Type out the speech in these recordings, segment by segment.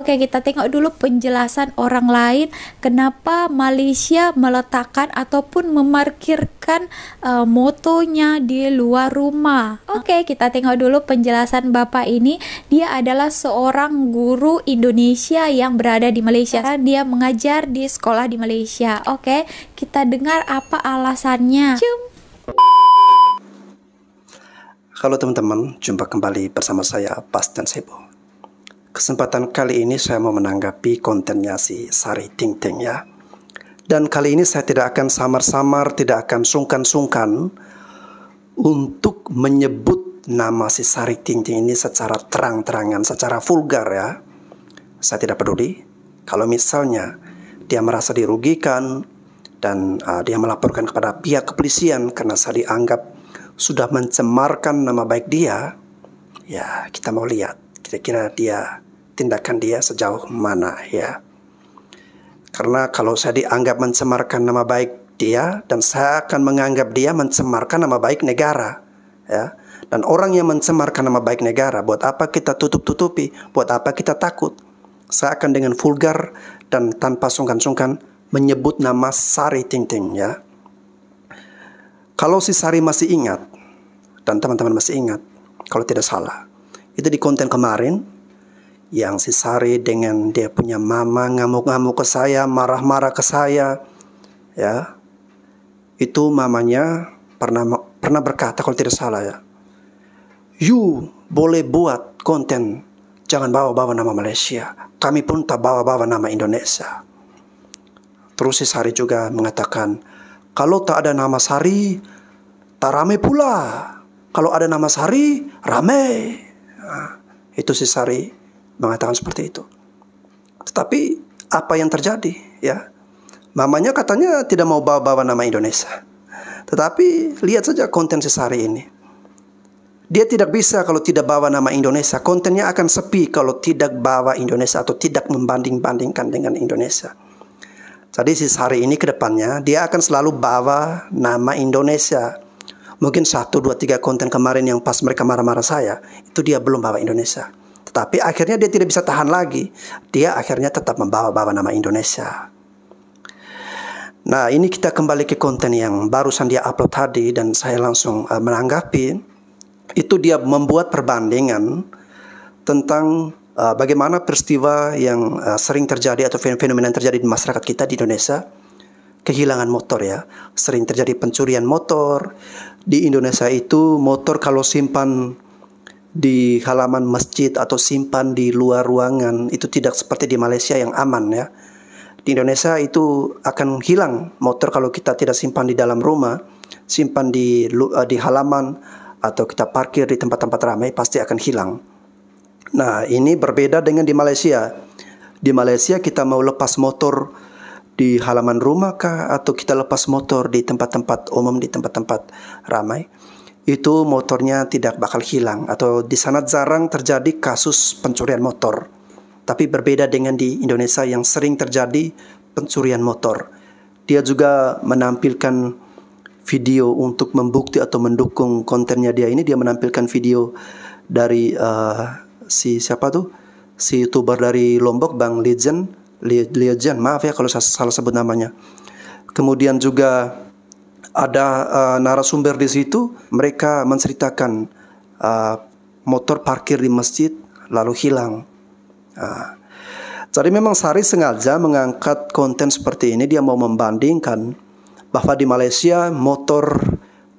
Oke, kita tengok dulu penjelasan orang lain kenapa Malaysia meletakkan ataupun memarkirkan motonya di luar rumah. Oke, kita tengok dulu penjelasan Bapak ini. Dia adalah seorang guru Indonesia yang berada di Malaysia. Dia mengajar di sekolah di Malaysia. Oke, kita dengar apa alasannya. Halo teman-teman, jumpa kembali bersama saya, Bas dan Sebo. Kesempatan kali ini saya mau menanggapi kontennya si Sari Ting Ting ya. Dan kali ini saya tidak akan samar-samar, tidak akan sungkan-sungkan untuk menyebut nama si Sari Ting Ting ini secara terang-terangan, secara vulgar ya. Saya tidak peduli kalau misalnya dia merasa dirugikan dan dia melaporkan kepada pihak kepolisian karena saya dianggap sudah mencemarkan nama baik dia. Ya, kita mau lihat kira-kira tindakan dia sejauh mana ya. Karena kalau saya dianggap mencemarkan nama baik dia, dan saya akan menganggap dia mencemarkan nama baik negara ya. Dan orang yang mencemarkan nama baik negara, buat apa kita tutup-tutupi? Buat apa kita takut? Saya akan dengan vulgar dan tanpa sungkan-sungkan menyebut nama Sari Ting Ting ya. Kalau si Sari masih ingat, dan teman-teman masih ingat, kalau tidak salah, itu di konten kemarin yang si Sari dengan dia punya mama ngamuk-ngamuk ke saya, marah-marah ke saya ya. Itu mamanya pernah berkata kalau tidak salah ya, "You boleh buat konten, jangan bawa-bawa nama Malaysia. Kami pun tak bawa-bawa nama Indonesia." Terus si Sari juga mengatakan, "Kalau tak ada nama Sari, tak rame pula. Kalau ada nama Sari, rame." Nah, itu si Sari mengatakan seperti itu. Tetapi apa yang terjadi ya? Mamanya katanya tidak mau bawa-bawa nama Indonesia. Tetapi lihat saja konten si Sari ini. Dia tidak bisa kalau tidak bawa nama Indonesia. Kontennya akan sepi kalau tidak bawa Indonesia atau tidak membanding-bandingkan dengan Indonesia. Jadi si Sari ini ke depannya dia akan selalu bawa nama Indonesia. Mungkin 1, 2, 3 konten kemarin yang pas mereka marah-marah saya, itu dia belum bawa Indonesia. Tetapi akhirnya dia tidak bisa tahan lagi. Dia akhirnya tetap membawa-bawa nama Indonesia. Nah, ini kita kembali ke konten yang barusan dia upload tadi dan saya langsung menanggapi. Itu dia membuat perbandingan tentang bagaimana peristiwa yang sering terjadi atau fenomena yang terjadi di masyarakat kita di Indonesia. Kehilangan motor ya. Sering terjadi pencurian motor. Di Indonesia itu motor kalau simpan di halaman masjid atau simpan di luar ruangan itu tidak seperti di Malaysia yang aman ya. Di Indonesia itu akan hilang motor kalau kita tidak simpan di dalam rumah, simpan di halaman atau kita parkir di tempat-tempat ramai pasti akan hilang. Nah, ini berbeda dengan di Malaysia. Di Malaysia kita mau lepas motor di halaman rumah kah atau kita lepas motor di tempat-tempat umum, di tempat-tempat ramai, itu motornya tidak bakal hilang atau di sana jarang terjadi kasus pencurian motor. Tapi berbeda dengan di Indonesia yang sering terjadi pencurian motor. Dia juga menampilkan video untuk membukti atau mendukung kontennya dia ini. Dia menampilkan video dari si YouTuber dari Lombok, Bang Legend, maaf ya kalau saya salah sebut namanya. Kemudian juga ada narasumber di situ, mereka menceritakan motor parkir di masjid lalu hilang. Jadi memang Sari sengaja mengangkat konten seperti ini. Dia mau membandingkan bahwa di Malaysia motor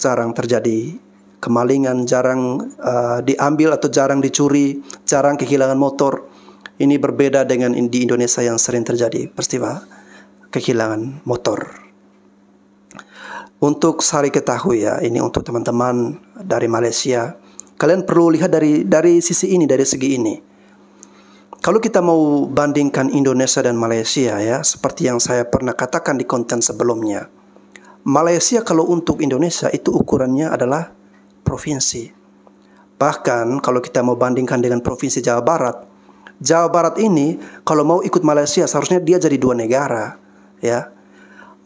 jarang terjadi kemalingan, jarang diambil atau jarang dicuri, jarang kehilangan motor. Ini berbeda dengan di Indonesia yang sering terjadi peristiwa kehilangan motor. Untuk Sari ketahui ya, ini untuk teman-teman dari Malaysia, kalian perlu lihat dari sisi ini, dari segi ini. Kalau kita mau bandingkan Indonesia dan Malaysia ya, seperti yang saya pernah katakan di konten sebelumnya, Malaysia kalau untuk Indonesia itu ukurannya adalah provinsi. Bahkan kalau kita mau bandingkan dengan provinsi Jawa Barat ini kalau mau ikut Malaysia seharusnya dia jadi 2 negara ya.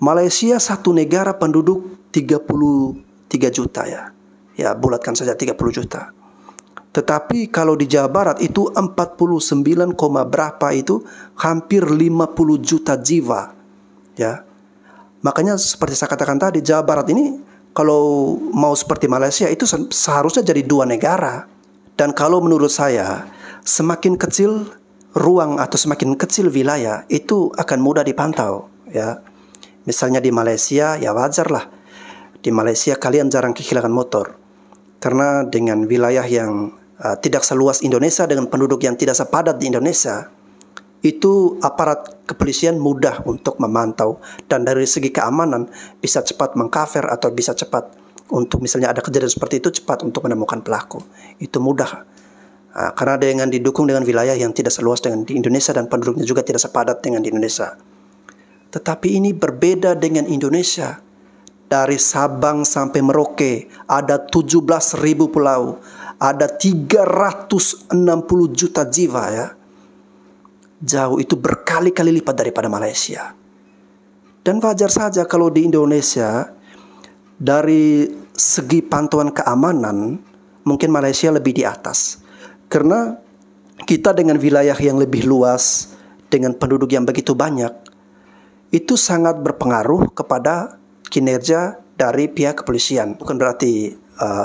Malaysia satu negara penduduk 33 juta ya. Ya, bulatkan saja 30 juta. Tetapi kalau di Jawa Barat itu 49, berapa itu hampir 50 juta jiwa. Ya. Makanya seperti saya katakan tadi, Jawa Barat ini kalau mau seperti Malaysia itu seharusnya jadi dua negara. Dan kalau menurut saya, semakin kecil ruang atau semakin kecil wilayah itu akan mudah dipantau. Ya. Misalnya di Malaysia, ya wajar lah. Di Malaysia kalian jarang kehilangan motor. Karena dengan wilayah yang tidak seluas Indonesia, dengan penduduk yang tidak sepadat di Indonesia, itu aparat kepolisian mudah untuk memantau, dan dari segi keamanan bisa cepat mengcover atau bisa cepat untuk misalnya ada kejadian seperti itu cepat untuk menemukan pelaku. Itu mudah karena dengan didukung dengan wilayah yang tidak seluas dengan di Indonesia dan penduduknya juga tidak sepadat dengan di Indonesia. Tetapi ini berbeda dengan Indonesia. Dari Sabang sampai Merauke ada 17.000 pulau, ada 360 juta jiwa ya. Jauh, itu berkali-kali lipat daripada Malaysia. Dan wajar saja kalau di Indonesia dari segi pantauan keamanan mungkin Malaysia lebih di atas. Karena kita dengan wilayah yang lebih luas, dengan penduduk yang begitu banyak, itu sangat berpengaruh kepada kinerja dari pihak kepolisian. Bukan berarti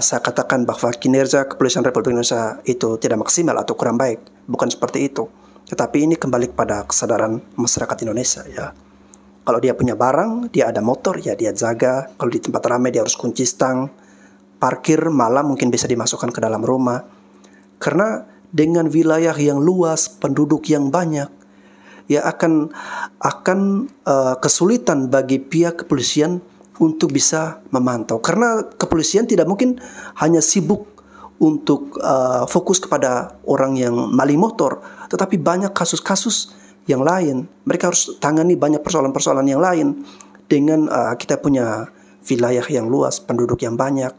saya katakan bahwa kinerja kepolisian Republik Indonesia itu tidak maksimal atau kurang baik. Bukan seperti itu. Tetapi ini kembali kepada kesadaran masyarakat Indonesia ya. Kalau dia punya barang, dia ada motor, ya dia jaga. Kalau di tempat ramai dia harus kunci stang. Parkir malam mungkin bisa dimasukkan ke dalam rumah. Karena dengan wilayah yang luas, penduduk yang banyak, ya akan kesulitan bagi pihak kepolisian untuk bisa memantau. Karena kepolisian tidak mungkin hanya sibuk untuk fokus kepada orang yang maling motor, tetapi banyak kasus-kasus yang lain. Mereka harus tangani banyak persoalan-persoalan yang lain dengan kita punya wilayah yang luas, penduduk yang banyak.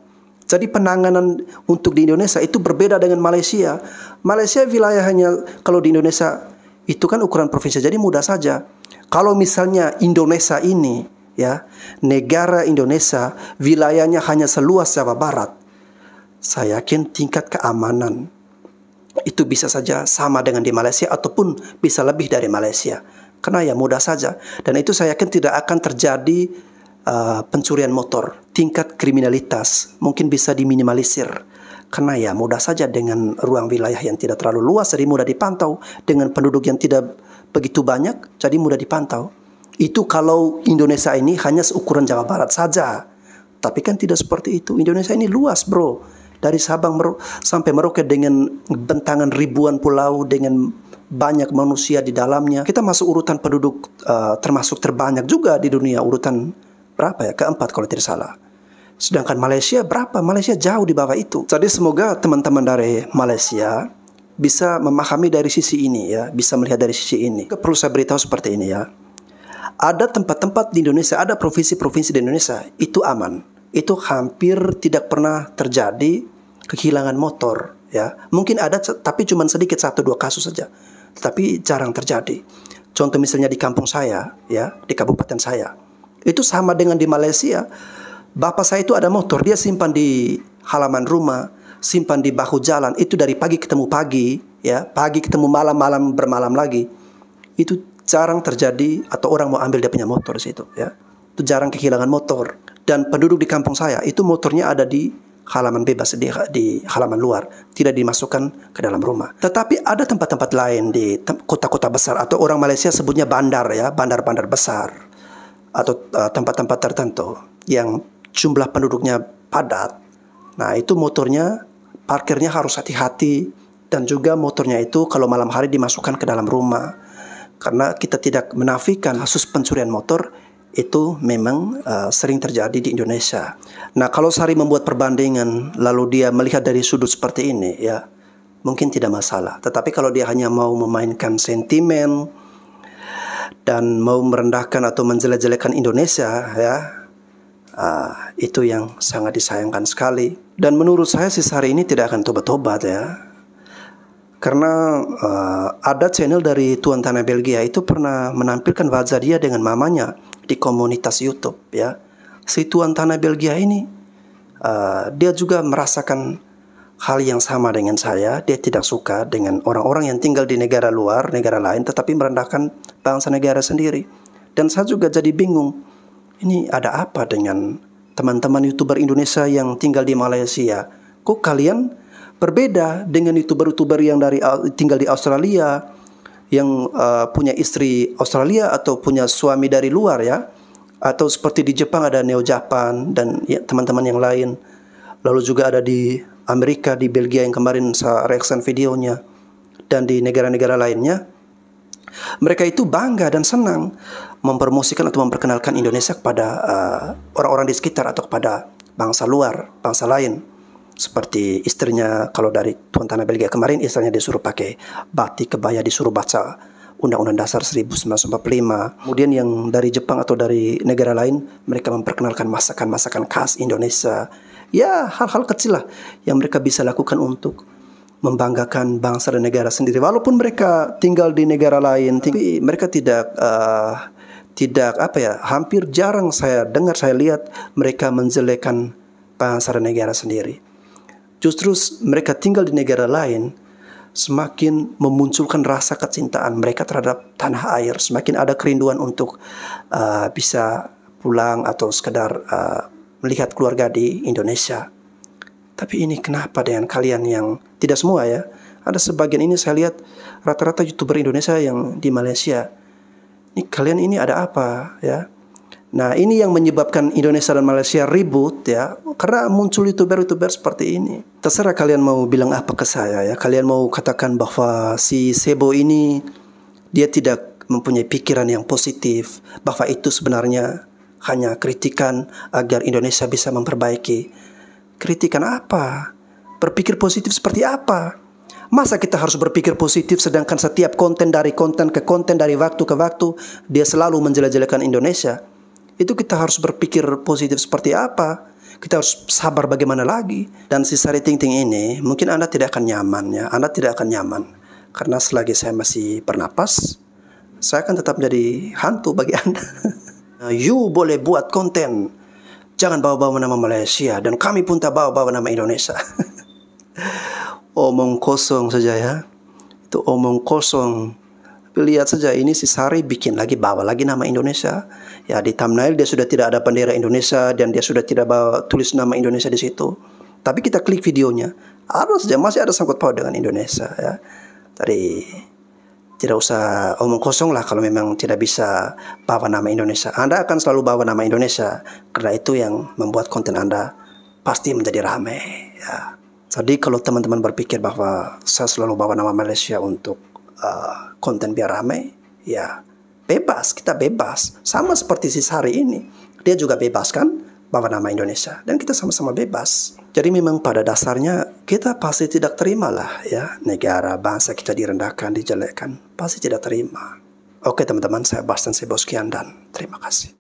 Jadi penanganan untuk di Indonesia itu berbeda dengan Malaysia. Malaysia wilayahnya kalau di Indonesia itu kan ukuran provinsi, jadi mudah saja. Kalau misalnya Indonesia ini ya, negara Indonesia wilayahnya hanya seluas Jawa Barat, saya yakin tingkat keamanan itu bisa saja sama dengan di Malaysia ataupun bisa lebih dari Malaysia. Karena ya mudah saja. Dan itu saya yakin tidak akan terjadi pencurian motor. Tingkat kriminalitas mungkin bisa diminimalisir. Karena ya mudah saja dengan ruang wilayah yang tidak terlalu luas, jadi mudah dipantau. Dengan penduduk yang tidak begitu banyak, jadi mudah dipantau. Itu kalau Indonesia ini hanya seukuran Jawa Barat saja. Tapi kan tidak seperti itu. Indonesia ini luas bro. Dari Sabang sampai Merauke dengan bentangan ribuan pulau, dengan banyak manusia di dalamnya. Kita masuk urutan penduduk termasuk terbanyak juga di dunia. Urutan berapa ya? Keempat kalau tidak salah. Sedangkan Malaysia berapa? Malaysia jauh di bawah itu. Jadi semoga teman-teman dari Malaysia bisa memahami dari sisi ini ya. Bisa melihat dari sisi ini. Perlu saya beritahu seperti ini ya. Ada tempat-tempat di Indonesia, ada provinsi-provinsi di Indonesia itu aman. Itu hampir tidak pernah terjadi kehilangan motor ya. Mungkin ada tapi cuma sedikit 1-2 kasus saja. Tetapi jarang terjadi. Contoh misalnya di kampung saya ya, di kabupaten saya. Itu sama dengan di Malaysia. Bapak saya itu ada motor, dia simpan di halaman rumah, simpan di bahu jalan. Itu dari pagi ketemu pagi ya, pagi ketemu malam, malam bermalam lagi. Itu jarang terjadi atau orang mau ambil dia punya motor di situ ya. Itu jarang kehilangan motor. Dan penduduk di kampung saya itu motornya ada di halaman bebas, di halaman luar, tidak dimasukkan ke dalam rumah. Tetapi ada tempat-tempat lain di kota-kota besar atau orang Malaysia sebutnya bandar ya, bandar-bandar besar atau tempat-tempat tertentu yang jumlah penduduknya padat. Nah, itu motornya parkirnya harus hati-hati, dan juga motornya itu kalau malam hari dimasukkan ke dalam rumah. Karena kita tidak menafikan kasus pencurian motor itu memang sering terjadi di Indonesia. Nah, kalau Sari membuat perbandingan lalu dia melihat dari sudut seperti ini ya, mungkin tidak masalah. Tetapi kalau dia hanya mau memainkan sentimen dan mau merendahkan atau menjelek-jelekan Indonesia ya, itu yang sangat disayangkan sekali. Dan menurut saya si Sari ini tidak akan tobat-tobat ya. Karena ada channel dari Tuan Tanah Belgia itu pernah menampilkan wajah dia dengan mamanya di komunitas YouTube ya. Si Tuan Tanah Belgia ini dia juga merasakan hal yang sama dengan saya. Dia tidak suka dengan orang-orang yang tinggal di negara luar, negara lain, tetapi merendahkan bangsa negara sendiri. Dan saya juga jadi bingung, ini ada apa dengan teman-teman YouTuber Indonesia yang tinggal di Malaysia? Kok kalian berbeda dengan YouTuber-YouTuber yang tinggal di Australia, yang punya istri Australia atau punya suami dari luar ya? Atau seperti di Jepang ada Neo Japan dan ya, teman-teman yang lain. Lalu juga ada di Amerika, di Belgia yang kemarin saya reaction videonya, dan di negara-negara lainnya. Mereka itu bangga dan senang mempromosikan atau memperkenalkan Indonesia kepada orang-orang di sekitar atau kepada bangsa luar, bangsa lain. Seperti istrinya, kalau dari Tuan Tanah Belgia kemarin, istrinya disuruh pakai batik kebaya, disuruh baca Undang-Undang Dasar 1945. Kemudian yang dari Jepang atau dari negara lain, mereka memperkenalkan masakan-masakan khas Indonesia. Ya, hal-hal kecil lah yang mereka bisa lakukan untuk membanggakan bangsa dan negara sendiri. Walaupun mereka tinggal di negara lain, tapi mereka tidak hampir jarang saya dengar, saya lihat mereka menjelekan bangsa dan negara sendiri. Justru mereka tinggal di negara lain, semakin memunculkan rasa kecintaan mereka terhadap tanah air, semakin ada kerinduan untuk bisa pulang atau sekedar melihat keluarga di Indonesia. Tapi ini kenapa dengan kalian yang tidak semua ya? Ada sebagian ini saya lihat rata-rata YouTuber Indonesia yang di Malaysia. Ini kalian ini ada apa ya? Nah, ini yang menyebabkan Indonesia dan Malaysia ribut ya, karena muncul YouTuber-YouTuber seperti ini. Terserah kalian mau bilang apa ke saya ya. Kalian mau katakan bahwa si Sebo ini dia tidak mempunyai pikiran yang positif, bahwa itu sebenarnya hanya kritikan agar Indonesia bisa memperbaiki. Kritikan apa? Berpikir positif seperti apa? Masa kita harus berpikir positif sedangkan setiap konten dari waktu ke waktu dia selalu menjelek-jelekan Indonesia? Itu kita harus berpikir positif seperti apa? Kita harus sabar bagaimana lagi? Dan si Sari Ting Ting ini mungkin Anda tidak akan nyaman ya. Anda tidak akan nyaman karena selagi saya masih bernapas, saya akan tetap menjadi hantu bagi Anda. You boleh buat konten, jangan bawa-bawa nama Malaysia, dan kami pun tak bawa-bawa nama Indonesia. Omong kosong saja ya. Itu omong kosong. Tapi lihat saja, ini si Sari bikin lagi, bawa lagi nama Indonesia. Ya, di thumbnail dia sudah tidak ada bendera Indonesia dan dia sudah tidak bawa tulis nama Indonesia di situ. Tapi kita klik videonya, ada saja masih ada sangkut paut dengan Indonesia ya. Tadi tidak usah omong kosong lah kalau memang tidak bisa bawa nama Indonesia. Anda akan selalu bawa nama Indonesia karena itu yang membuat konten Anda pasti menjadi ramai ya. Jadi kalau teman-teman berpikir bahwa saya selalu bawa nama Malaysia untuk konten biar ramai, ya bebas, kita bebas. Sama seperti si Sari ini, dia juga bebas kan bawa nama Indonesia, dan kita sama-sama bebas. Jadi memang pada dasarnya kita pasti tidak terima lah ya, negara bangsa kita direndahkan, dijelekkan, pasti tidak terima. Oke teman-teman, saya Bastian Sebo sekian dan terima kasih.